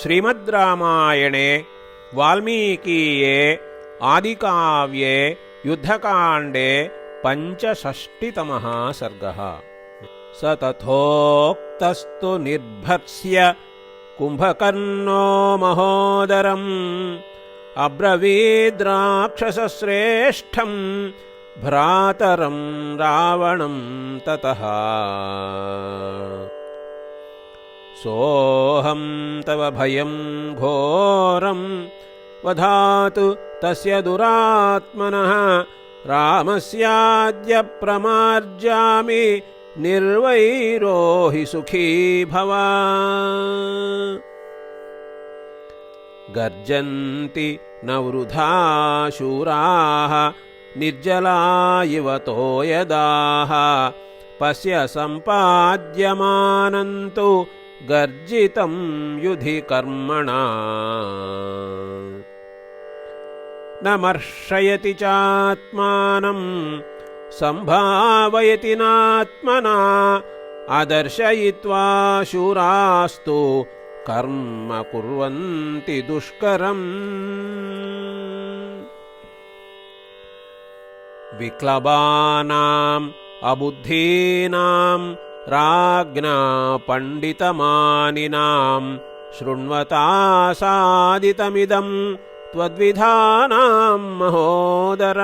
श्रीमद्रामायणे वाल्मीकीये आदिकाव्ये युद्धकाण्डे पञ्चषष्टितमः सर्गः। स तथोक्तस्तु निर्भर्त्स्य कुम्भकर्णो महोदरम् अब्रवीद्राक्षसश्रेष्ठम् भ्रातरं रावणं ततः। सोऽहं तव भयं घोरं वधातु तस्य दुरात्मनः रामस्याद्य प्रमार्जामि निर्वैरो हि सुखी भव। गर्जन्ति न वृथा शूराः निर्जला इव तोयदाः पश्य सम्पाद्यमानन्तु गर्जितं युधि कर्मणा। न मर्षयति चात्मानं सम्भावयति नात्मना आदर्शयित्वा शूरास्तु कर्म कुर्वन्ति दुष्करम्। विक्लबानाम् अबुद्धीनां राज्ञा पण्डितमानिनां शृण्वता सादितमिदं त्वद्विधानां महोदर।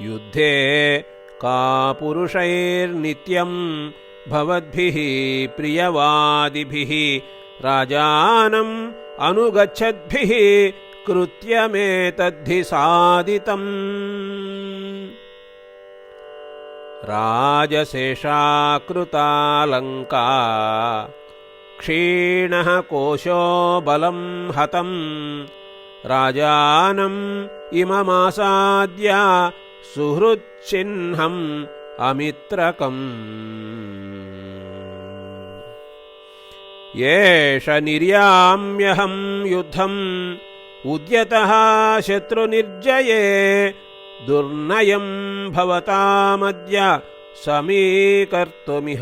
युद्धे कापुरुषैर्नित्यं भवद्भिः प्रियवादिभिः राजानम् अनुगच्छद्भिः कृत्यमेतद्धि सादितम्। राजशेषाकृतालङ्का क्षीणः कोशो बलं हतं राजानम् इममासाद्य सुहृच्चिह्नम् अमित्रकम्। येष निर्याम्यहं युद्धम् उद्यतः शत्रुनिर्जये दुर्नयं भवतामद्य समीकर्तुमिहाहवे।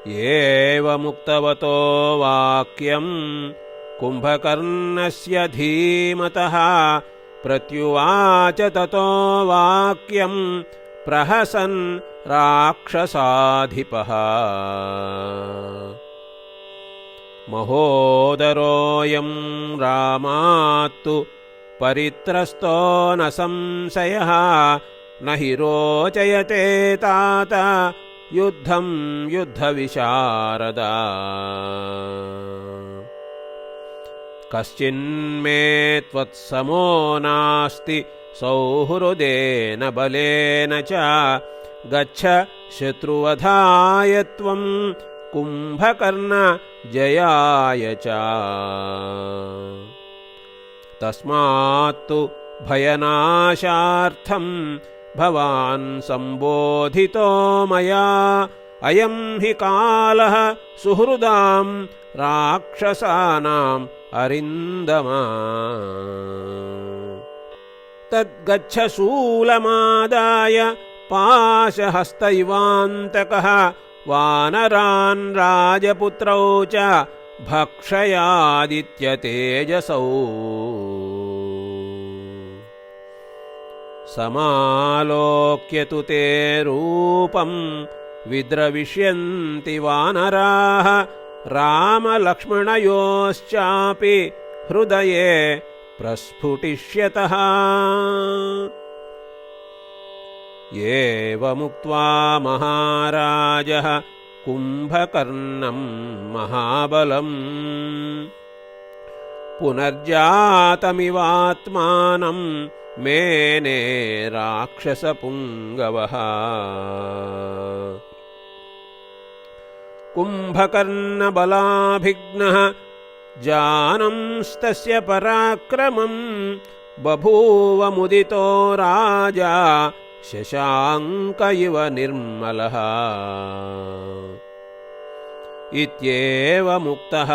एवमुक्तवतो वाक्यं कुम्भकर्णस्य धीमतः प्रत्युवाच ततो वाक्यं प्रहसन् राक्षसाधिपः। महोदरोऽयं रामात्तु परित्रस्तो न संशयः न हि रोचयते तात युद्धं युद्धविशारदा। कश्चिन्मे त्वत्समो नास्ति सौहृदेन बलेन च गच्छ शत्रुवधाय त्वं कुम्भकर्ण जयाय च। तस्मात्तु भयनाशार्थं भवान् सम्बोधितो मया अयं हि कालः सुहृदां राक्षसानाम् अरिन्दमा। तद्गच्छ शूलमादाय पाशहस्तैवान्तकः वानरान् राजपुत्रौ च भक्षयादित्यतेजसौ। समालोक्य तु ते रूपं विद्रविष्यन्ति वानराः रामलक्ष्मणयोश्चापि हृदये प्रस्फुटिष्यतः। एवमुक्त्वा महाराजः कुम्भकर्णं महाबलम् पुनर्जातमिवात्मानं मेने राक्षसपुङ्गवः। कुम्भकर्णबलाभिघ्नः जानंस्तस्य पराक्रमं बभूव मुदितो राजा शशाङ्क इव निर्मलः। इत्येवमुक्तः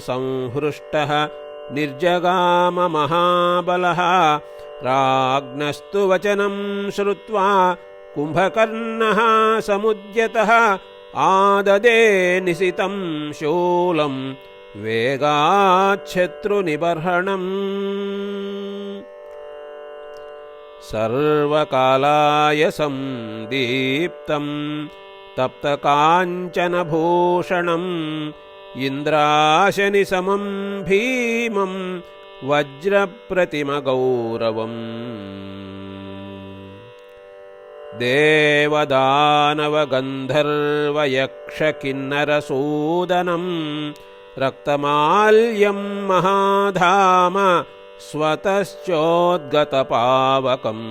संहृष्टः निर्जगाम महाबलः राज्ञस्तु वचनं श्रुत्वा कुम्भकर्णः समुद्यतः आददे निशितं शूलं वेगाच्छत्रुनिबर्हणम् सर्वकालाय संदीप्तं तप्तकाञ्चनभूषणम् इन्द्राशनिसमं भीमं वज्रप्रतिमगौरवम् देवदानवगन्धर्वयक्षकिन्नरसूदनं रक्तमाल्यं महाधाम स्वतश्चोद्गतपावकम्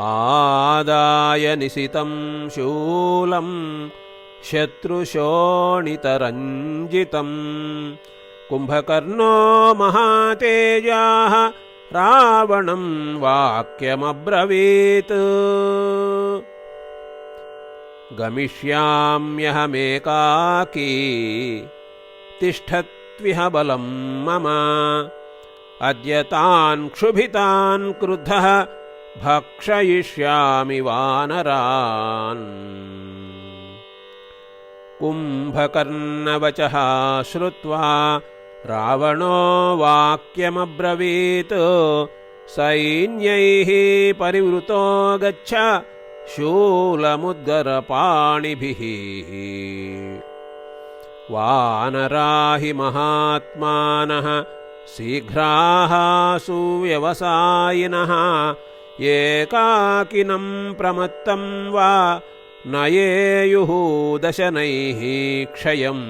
आदाय निशितं शूलं शत्रुशोणितरञ्जितं कुम्भकर्णो महातेजाः रावणं वाक्यमब्रवीत् गमिष्याम्यहमेकाकी तिष्ठत्विह बलं मम अद्य तान् क्षुभितान् क्रुद्धः भक्षयिष्यामि वानरान् कुम्भकर्णवचः श्रुत्वा रावणो वाक्यमब्रवीत् सैन्यैः परिवृतो गच्छ शूलमुद्गरपाणिभिः वानरा हि महात्मानः शीघ्राः सुव्यवसायिनः एकाकिनं प्रमत्तं वा नयेयुः दशनैः क्षयम्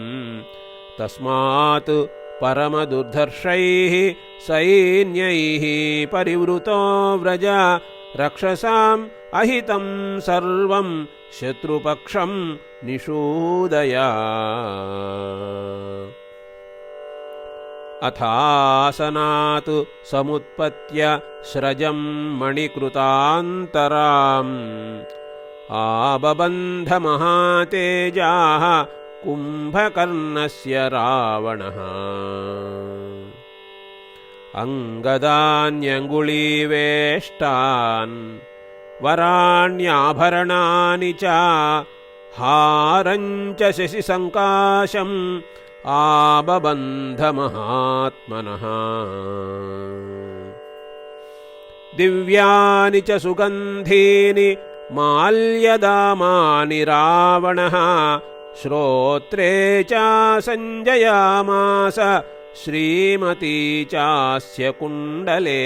तस्मात् परमदुर्धर्षैः सैन्यैः परिवृतो व्रज रक्षसाम् अहितं सर्वं शत्रुपक्षं निषूदय अथासनात् समुत्पत्य स्रजं मणिकृतान्तराम् आबबन्धमहातेजाः कुम्भकर्णस्य रावणः अङ्गदान्यङ्गुलीवेष्टान् वराण्याभरणानि च हारञ्च शशिसङ्काशम् आबबन्धमहात्मनः दिव्यानि च सुगन्धीनि माल्यदामानि रावणः श्रोत्रे च सञ्जयामास श्रीमती चास्य कुण्डले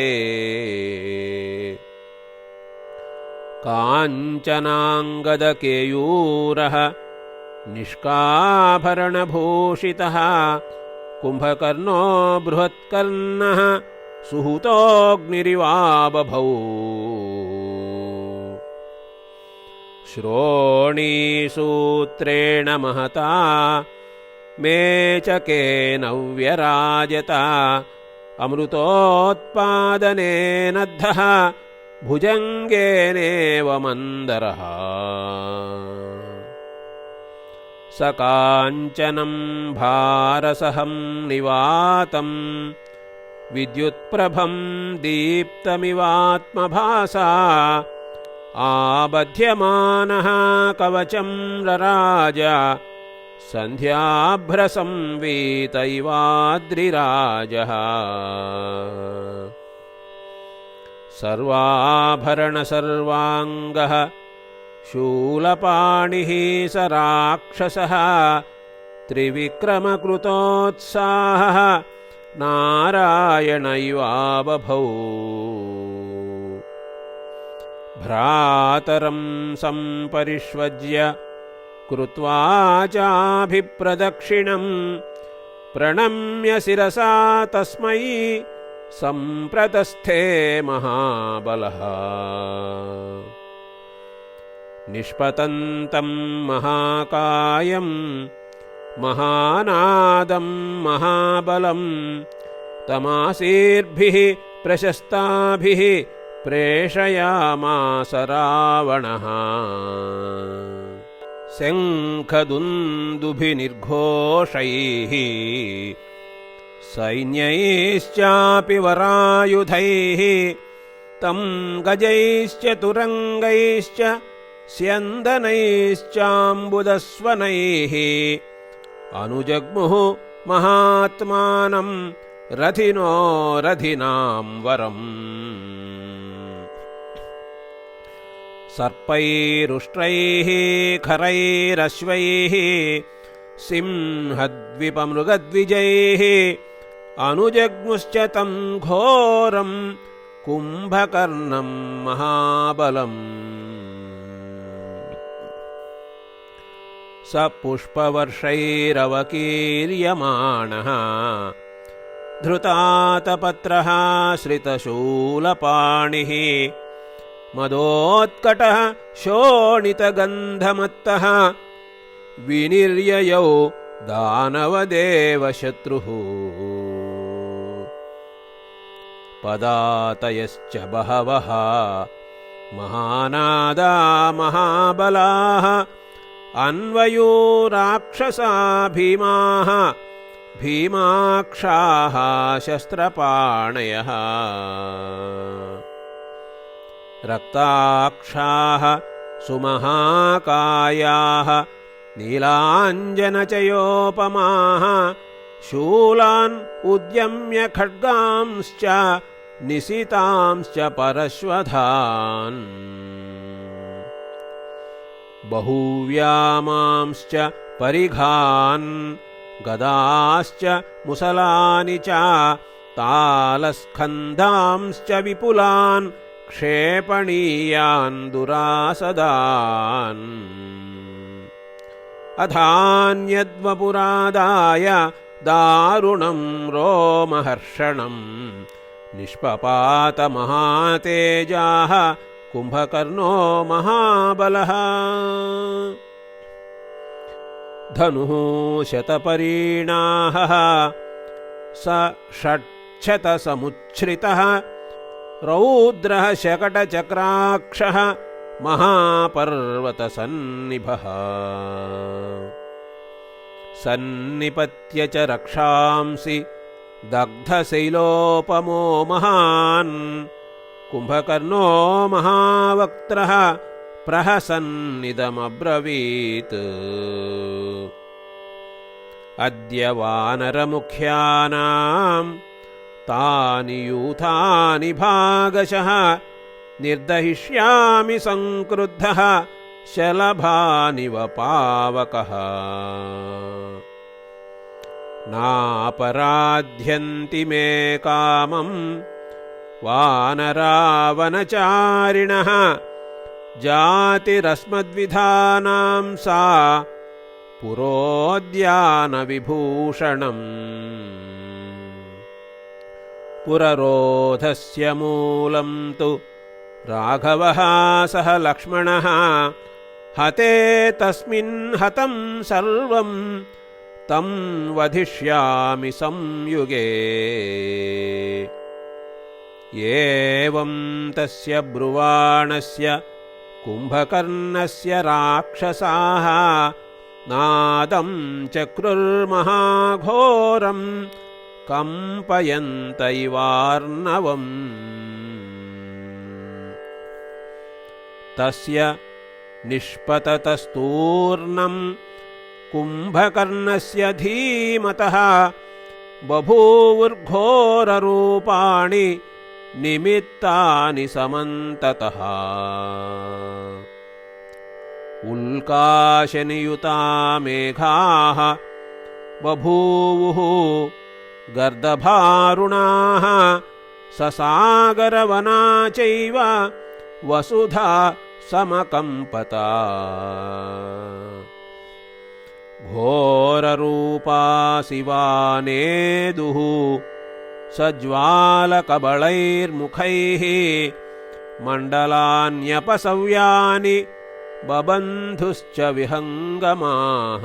काञ्चनाङ्गदकेयूरः निष्काभरणभूषितः कुम्भकर्णो बृहत्कर्णः सुहृतोऽग्निरिवाबभौ श्रोणीसूत्रेण महता मेचकेन व्यराजत अमृतोत्पादनेनद्धः भुजङ्गेनेव मन्दरः स काञ्चनं भारसहं निवातं विद्युत्प्रभं दीप्तमिवात्मभासा आबध्यमानः कवचं रराज सन्ध्याभ्रसंवीत इवाद्रिराजः सर्वाभरणसर्वाङ्गः शूलपाणिः स राक्षसः त्रिविक्रमकृतोत्साहः नारायण इवाबभौ भ्रातरं सम्परिष्वज्य कृत्वा चाभिप्रदक्षिणम् प्रणम्य शिरसा तस्मै सम्प्रतस्थे महाबलः निष्पतन्तं महाकायं महानादं महाबलं तमासीर्भिः प्रशस्ताभिः प्रेषयामास रावणः शङ्खदुन्दुभिर्निर्घोषैः सैन्यैश्चापि वरायुधैः तं गजैश्च तुरङ्गैश्च स्यन्दनैश्चाम्बुदस्वनैः अनुजग्मुः महात्मानं रथिनो रथिनां वरम् सर्पैरुष्ट्रैः खरैरश्वैः सिंहद्विपमृगद्विजैः अनुजग्मुश्च तं घोरं कुम्भकर्णं महाबलम् स पुष्पवर्षैरवकीर्यमाणः धृतातपत्रः श्रितशूलपाणिः मदोत्कटः शोणितगन्धमत्तः विनिर्ययौ दानवदेवशत्रुः पदातयश्च बहवः महानादा महाबलाः अन्वयो राक्षसा भीमाः भीमाक्षाः शस्त्रपाणयः रक्ताक्षाः सुमहाकायाः नीलाञ्जनचयोपमाः शूलान् उद्यम्य खड्गांश्च निशितांश्च परश्वधान् बहुव्यामांश्च परिघान् गदाश्च मुसलानि च तालस्कन्धांश्च विपुलान् क्षेपणीयान् दुरासदान् अथान्यद्वपुरादाय दारुणं रोमहर्षणं निष्पपातमहातेजाः कुम्भकर्णो महाबलः धनुः शतपरीणाहः स षट्शतसमुच्छ्रितः रौद्रः शकटचक्राक्षः महापर्वतसन्निभः सन्निपत्य च रक्षांसि दग्धशैलोपमो महान् कुम्भकर्णो महावक्त्रः प्रहसन्निदमब्रवीत् अद्य वानरमुख्यानां तानि यूथानि भागशः निर्दहिष्यामि संक्रुद्धः शलभानिव पावकः नापराध्यन्ति मे कामम् वानरावनचारिणः जातिरस्मद्विधानां सा पुरोद्यानविभूषणम् पुररोधस्य मूलं तु राघवः सह लक्ष्मणः हते तस्मिन् हतं सर्वं तं वधिष्यामि संयुगे एवं तस्य ब्रुवाणस्य कुम्भकर्णस्य राक्षसाः नादं चक्रुर्महाघोरम् कंपयन्त इवार्णवम् तस्य निष्पततस्तूर्णं कुम्भकर्णस्य धीमतः बभूवुर्घोररूपाणि निमित्तानि समन्ततः उल्काशनियुता मेघाः बभूवुः गर्दभारुणाः ससागरवना चैव वसुधा समकम्पता घोररूपा शिवानेदुः सज्ज्वालकबलैर्मुखैः मण्डलान्यपसव्यानि बबन्धुश्च विहङ्गमाः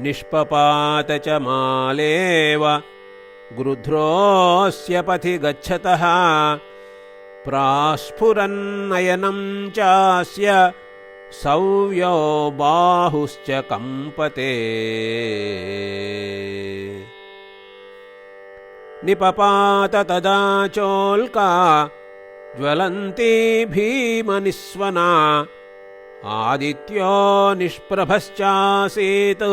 निष्पपात च मालेव गृध्रोऽस्य पथि गच्छतः प्रास्फुरन्नयनं चास्य सव्यो बाहुश्च कम्पते निपपात तदा चोल्का ज्वलन्ती भीमनिस्वना आदित्यो निष्प्रभश्चासीत्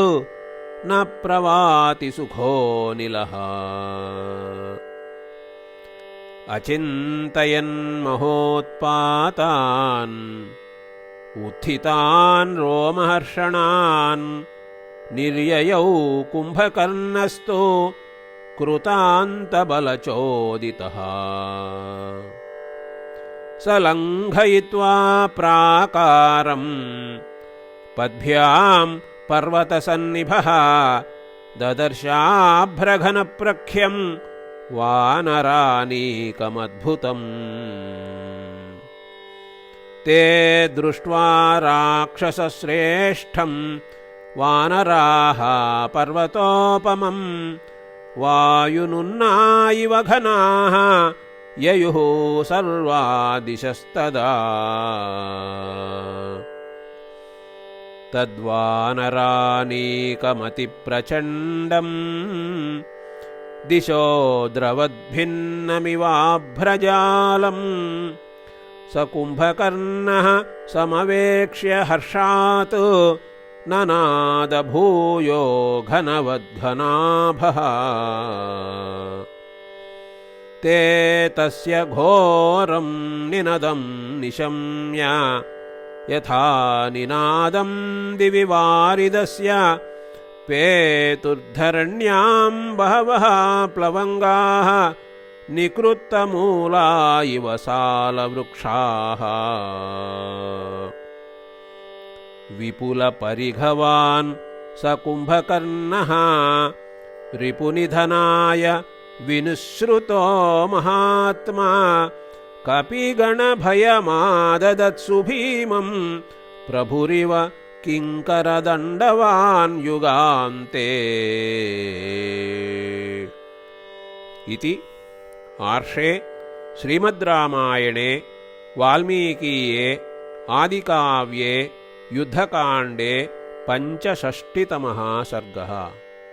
न प्रवाति सुखोऽनिलः अचिन्तयन् महोत्पातान् उत्थितान् रोमहर्षणान् निर्ययौ कुम्भकर्णस्तु कृतान्तबलचोदितः सलङ्घयित्वा प्राकारम् पद्भ्याम् पर्वतसन्निभः ददर्शाभ्रघनप्रख्यम् वानरानीकमद्भुतम् ते दृष्ट्वा राक्षसश्रेष्ठम् वानराः पर्वतोपमम् वायुनुन्ना इव घनाः ययुः सर्वा दिशस्तदा तद्वानरानीकमतिप्रचण्डम् दिशो द्रवद्भिन्नमिवाभ्रजालम् स कुम्भकर्णः समवेक्ष्य हर्षात् ननाद भूयो घनवद्घनाभः ते तस्य घोरं निनदं निशम्य यथा निनादं दिवि वारिदस्य पेतुर्धरण्यां बहवः प्लवङ्गाः निकृत्तमूला इव सालवृक्षाः विपुलपरिघवान् स कुम्भकर्णः रिपुनिधनाय विनुश्रुतो महात्मा कपिगणभयमाददत्सु भीमं प्रभुरिव किङ्करदण्डवान् युगान्ते इति आर्षे श्रीमद्रामायणे वाल्मीकीये आदिकाव्ये युद्धकाण्डे 65तमः सर्गः।